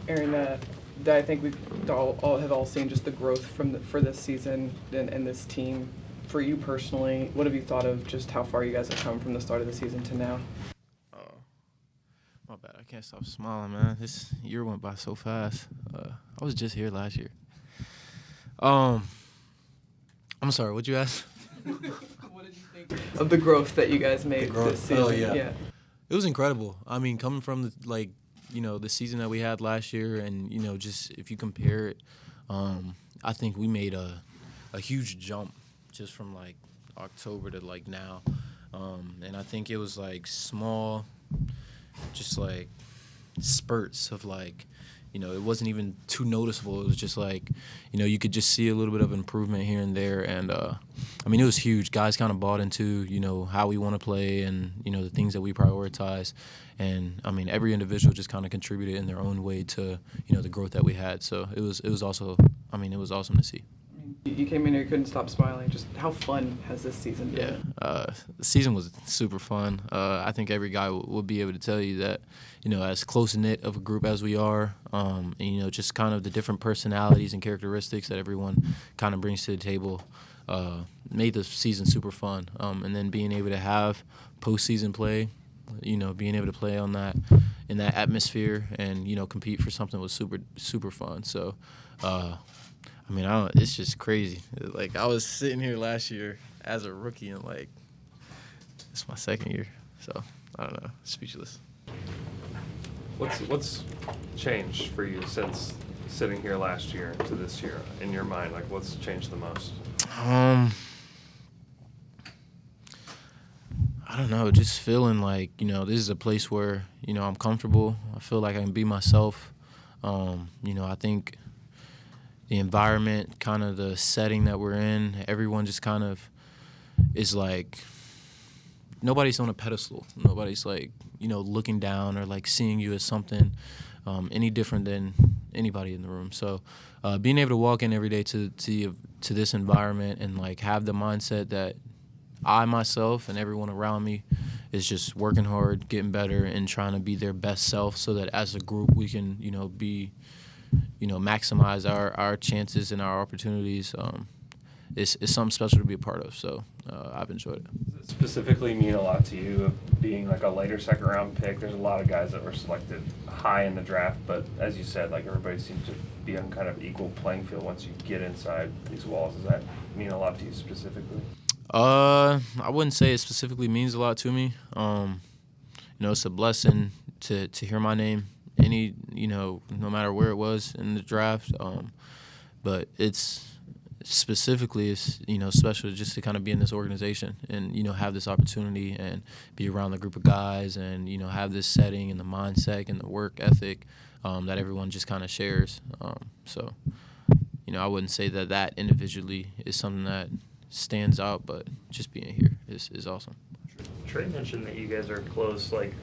Aaron, I think we've all seen just the growth for this season and this team. For you personally, what have you thought of just how far you guys have come from the start of the season to now? Oh, my bad. I can't stop smiling, man. This year went by so fast. I was just here last year. I'm sorry. What'd you ask? What did you think of the growth that you guys made this season? Oh, yeah. It was incredible. I mean, coming from the season that we had last year, and just if you compare it, I think we made a huge jump just from like October to like now, and I think it was like small, just like spurts of like. It wasn't even too noticeable. It was just like, you could just see a little bit of improvement here and there. And, I mean, it was huge. Guys kind of bought into, how we want to play and, the things that we prioritize. And, I mean, every individual just kind of contributed in their own way to, the growth that we had. So it was also, I mean, it was awesome to see. You came in here, you couldn't stop smiling. Just how fun has this season been? Yeah, the season was super fun. I think every guy will be able to tell you that, as close-knit of a group as we are, and, just kind of the different personalities and characteristics that everyone kind of brings to the table made the season super fun. And then being able to have postseason play, being able to play on that in that atmosphere and, compete for something was super, super fun. So, I mean, it's just crazy. Like, I was sitting here last year as a rookie, and, like, it's my second year. So, I don't know. Speechless. What's changed for you since sitting here last year to this year in your mind? Like, what's changed the most? I don't know. Just feeling like, this is a place where, I'm comfortable. I feel like I can be myself. I think the environment, kind of the setting that we're in, everyone just kind of is like, nobody's on a pedestal. Nobody's like, looking down or like seeing you as something any different than anybody in the room. So being able to walk in every day to this environment and like have the mindset that I myself and everyone around me is just working hard, getting better, and trying to be their best self so that as a group we can, be maximize our chances and our opportunities. It's something special to be a part of. So I've enjoyed it. Does it specifically mean a lot to you of being like a later second round pick? There's a lot of guys that were selected high in the draft, but as you said, like everybody seems to be on kind of equal playing field once you get inside these walls. Does that mean a lot to you specifically? I wouldn't say it specifically means a lot to me. It's a blessing to hear my name no matter where it was in the draft. But it's specifically, special just to kind of be in this organization and, have this opportunity and be around the group of guys and, have this setting and the mindset and the work ethic that everyone just kind of shares. So, I wouldn't say that individually is something that stands out, but just being here is awesome. Trey mentioned that you guys are close. Like,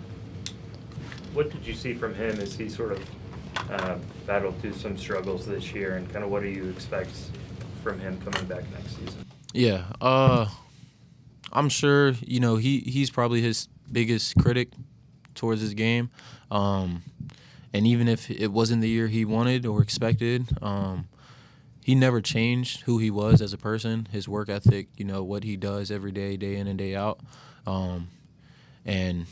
what did you see from him as he sort of battled through some struggles this year, and kind of what do you expect from him coming back next season? Yeah, I'm sure, he's probably his biggest critic towards his game. And even if it wasn't the year he wanted or expected, he never changed who he was as a person, his work ethic, what he does every day, day in and day out. And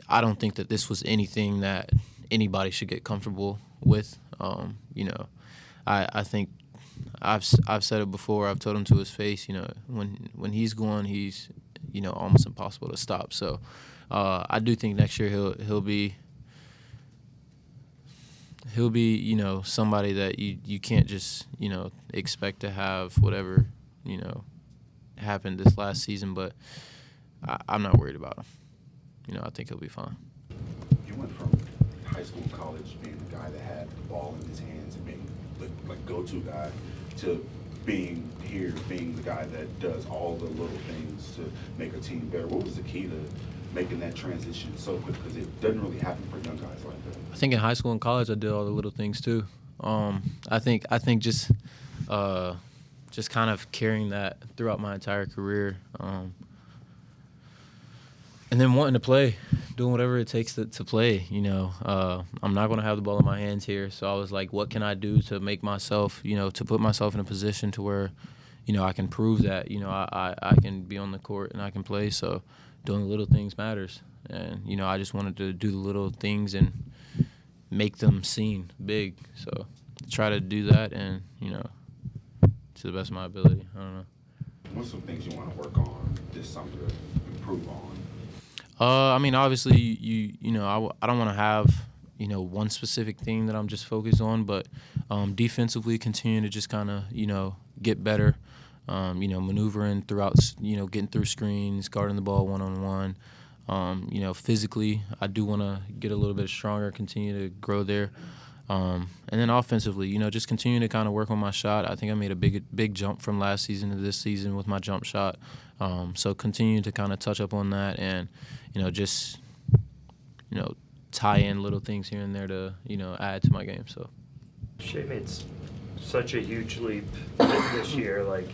I don't think that this was anything that anybody should get comfortable with. I think I've said it before. I've told him to his face, when he's going, he's, almost impossible to stop. So I do think next year he'll be somebody that you can't just, expect to have whatever, happened this last season. But I'm not worried about him. I think he'll be fine. You went from high school, college, being the guy that had the ball in his hands and being the go-to guy, to being here, being the guy that does all the little things to make a team better. What was the key to making that transition so quick? Because it doesn't really happen for young guys like that. I think in high school and college I did all the little things too. I think just kind of carrying that throughout my entire career. And then wanting to play, doing whatever it takes to play, I'm not going to have the ball in my hands here. So I was like, what can I do to make myself, to put myself in a position to where, I can prove that, I can be on the court and I can play. So doing the little things matters. And, I just wanted to do the little things and make them seen big. So try to do that and, to the best of my ability. I don't know. What's some things you want to work on this summer to improve on? Obviously, I don't want to have, one specific thing that I'm just focused on, but defensively continue to just kind of, get better, maneuvering throughout, getting through screens, guarding the ball one-on-one. Physically, I do want to get a little bit stronger, continue to grow there. And then offensively, just continue to kind of work on my shot. I think I made a big jump from last season to this season with my jump shot. So continue to kind of touch up on that and, just, tie in little things here and there to, add to my game. So Shea made such a huge leap this year. Like,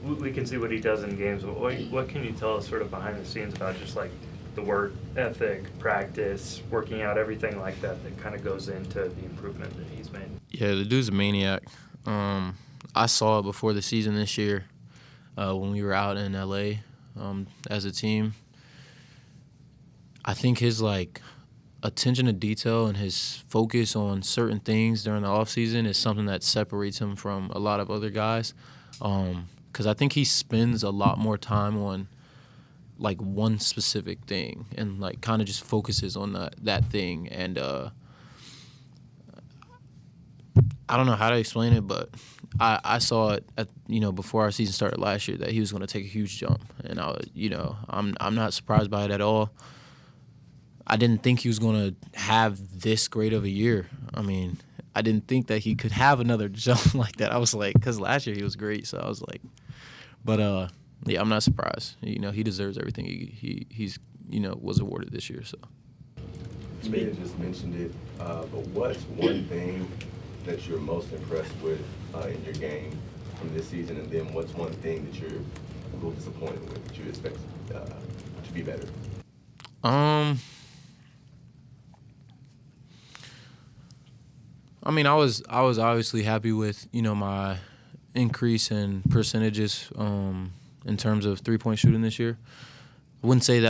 we can see what he does in games. But what can you tell us sort of behind the scenes about just like the work ethic, practice, working out, everything like that kind of goes into the improvement that he's made? Yeah, the Dudes Maniac. I saw it before the season this year when we were out in LA as a team. I think his attention to detail and his focus on certain things during the off season is something that separates him from a lot of other guys. Because I think he spends a lot more time on one specific thing and kind of just focuses on that thing. And I don't know how to explain it, but I saw it before our season started last year that he was going to take a huge jump, and I'm not surprised by it at all. I didn't think he was going to have this great of a year. I mean, I didn't think that he could have another jump like that. I was like, because last year he was great, so I was like, but yeah, I'm not surprised. He deserves everything he's was awarded this year. So. You may have just mentioned it, but what's one thing that you're most impressed with in your game from this season, and then what's one thing that you're a little disappointed with that you expect to be better? I was obviously happy with my increase in percentages in terms of 3-point shooting this year. I wouldn't say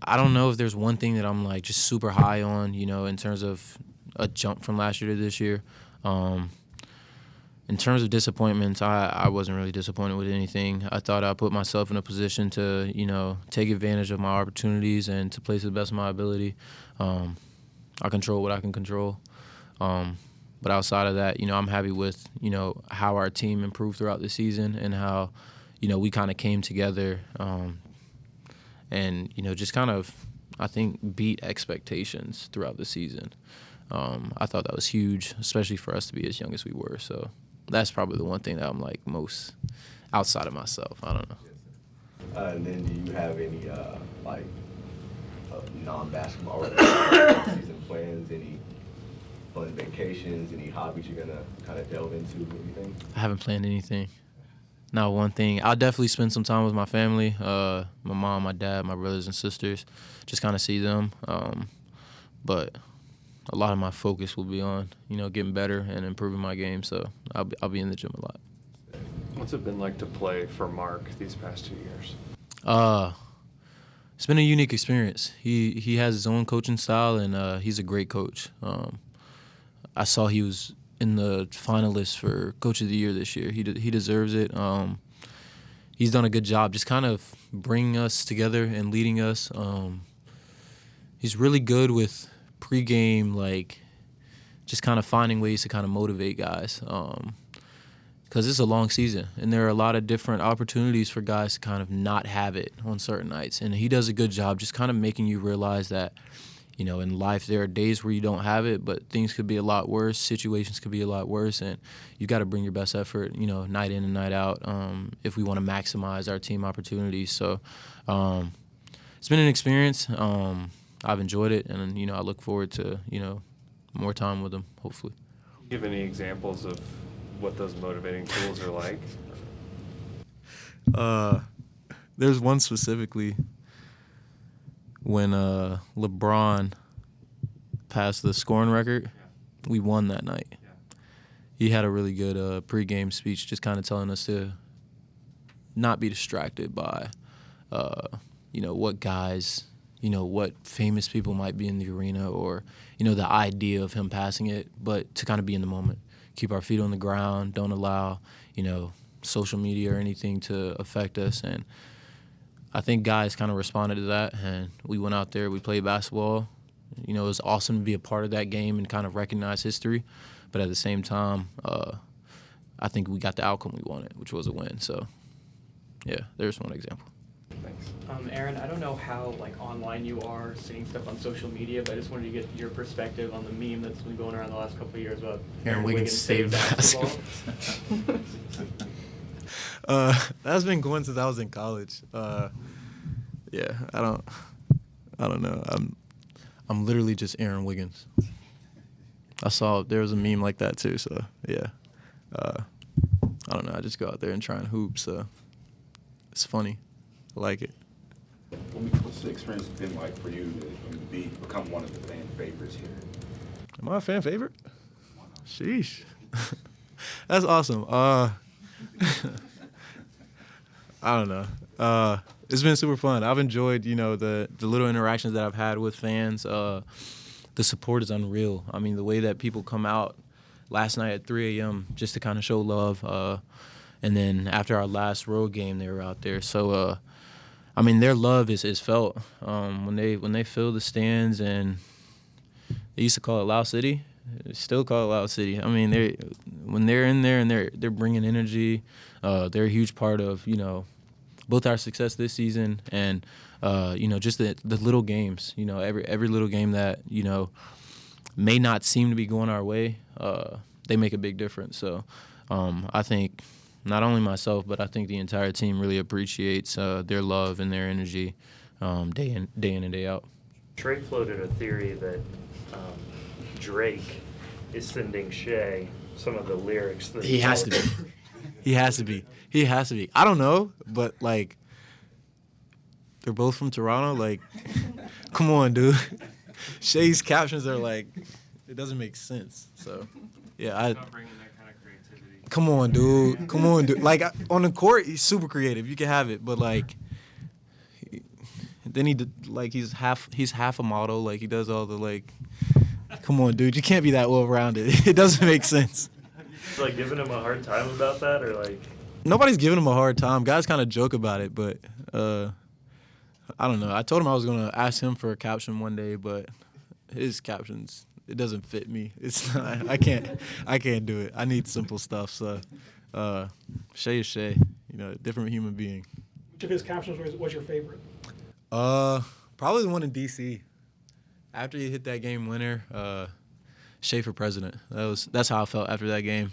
I don't know if there's one thing that I'm just super high on, in terms of a jump from last year to this year. In terms of disappointments, I wasn't really disappointed with anything. I thought I put myself in a position to, take advantage of my opportunities and to play to the best of my ability. I control what I can control. But outside of that, I'm happy with, how our team improved throughout the season and how, we kind of came together and, just kind of, I think, beat expectations throughout the season. I thought that was huge, especially for us to be as young as we were. So that's probably the one thing that I'm most outside of myself. I don't know. And then do you have any non-basketball season plans, any fun vacations, any hobbies you're going to kind of delve into, anything? I haven't planned anything. Not one thing. I'll definitely spend some time with my family, my mom, my dad, my brothers and sisters, just kind of see them. But a lot of my focus will be on, getting better and improving my game. So I'll be in the gym a lot. What's it been like to play for Mark these past 2 years? It's been a unique experience. He has his own coaching style, and he's a great coach. I saw he was in the finalists for Coach of the Year this year. He deserves it. He's done a good job just kind of bringing us together and leading us. He's really good with pregame, just kind of finding ways to kind of motivate guys. Because it's a long season, and there are a lot of different opportunities for guys to kind of not have it on certain nights. And he does a good job just kind of making you realize that, in life there are days where you don't have it, but things could be a lot worse, situations could be a lot worse, and you got to bring your best effort, night in and night out, if we want to maximize our team opportunities. So it's been an experience. I've enjoyed it, and, I look forward to, more time with him, hopefully. Do you have any examples of what those motivating tools are like? There's one specifically. when LeBron passed the scoring record, we won that night. He had a really good pregame speech, just kind of telling us to not be distracted by, what guys, what famous people might be in the arena, or the idea of him passing it, but to kind of be in the moment, keep our feet on the ground, don't allow social media or anything to affect us. And I think guys kind of responded to that, and we went out there, we played basketball. It was awesome to be a part of that game and kind of recognize history. But at the same time, I think we got the outcome we wanted, which was a win. So, yeah, there's one example. Thanks. Aaron, I don't know how online you are seeing stuff on social media, but I just wanted to get your perspective on the meme that's been going around the last couple of years about Aaron Wiggins saved basketball. That's been going since I was in college. Yeah, I don't know. I'm literally just Aaron Wiggins. I saw there was a meme like that too, so yeah. I don't know. I just go out there and try and hoop, so it's funny. I like it. What's the experience been like for you to become one of the fan favorites here? Am I a fan favorite? Sheesh. That's awesome. I don't know. It's been super fun. I've enjoyed, the little interactions that I've had with fans. The support is unreal. I mean, the way that people come out last night at 3 a.m. just to kind of show love. And then after our last road game, they were out there. So, their love is felt when they fill the stands, and they used to call it Loud City. They still call it Loud City. When they're in there and they're bringing energy, they're a huge part of both our success this season and just the little games. Every little game that may not seem to be going our way, they make a big difference. So I think not only myself, but I think the entire team really appreciates their love and their energy day in and day out. Trey floated a theory that Drake is sending Shea some of the lyrics that He has to be. He has to be. He has to be. I don't know, but they're both from Toronto. Come on, dude. Shea's captions are it doesn't make sense. So, yeah, Not bringing that kind of creativity. Come on, dude. Come on, dude. On the court, he's super creative. You can have it, but then he's half a model. He does all the Come on, dude. You can't be that well rounded. It doesn't make sense. Giving him a hard time about that, or Nobody's giving him a hard time. Guys kind of joke about it, but I don't know. I told him I was gonna ask him for a caption one day, but his captions, it doesn't fit me. It's not. I can't do it. I need simple stuff. So Shea is Shea. Different human being. Which of his captions was your favorite? Probably the one in DC. After he hit that game winner, Shea for president. That's how I felt after that game.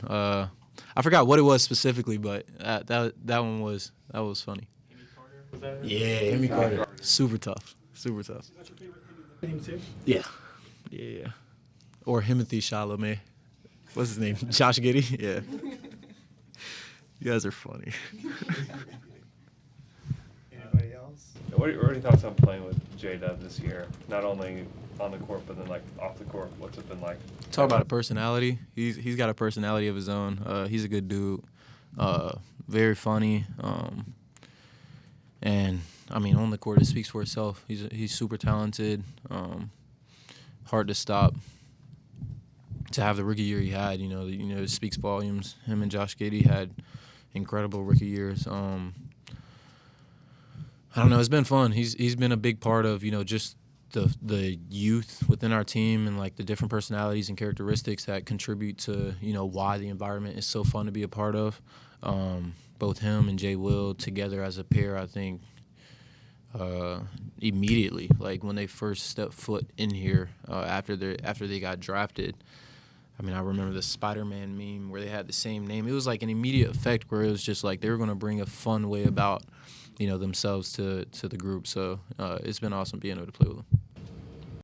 I forgot what it was specifically, but that one was funny. Amy Carter, was that her? Yeah, Amy Carter. Super tough. Super tough. Is that your favorite name too? Yeah. Yeah. Or Timothy Chalamet. What's his name? Josh Giddey? Yeah. You guys are funny. Anybody else? What are your thoughts on playing with J-Dub this year? Not only on the court, but then off the court. What's it been like? Talk about a personality. He's got a personality of his own. He's a good dude. Very funny. And on the court, it speaks for itself. He's super talented. Hard to stop. To have the rookie year he had, it speaks volumes. Him and Josh Giddey had incredible rookie years. I don't know. It's been fun. He's been a big part of just the youth within our team and the different personalities and characteristics that contribute to why the environment is so fun to be a part of. Both him and Jay Will together as a pair, I think, immediately, when they first stepped foot in here after they got drafted. I remember the Spider-Man meme where they had the same name. It was an immediate effect where it was just they were going to bring a fun way about themselves to the group. So it's been awesome being able to play with them.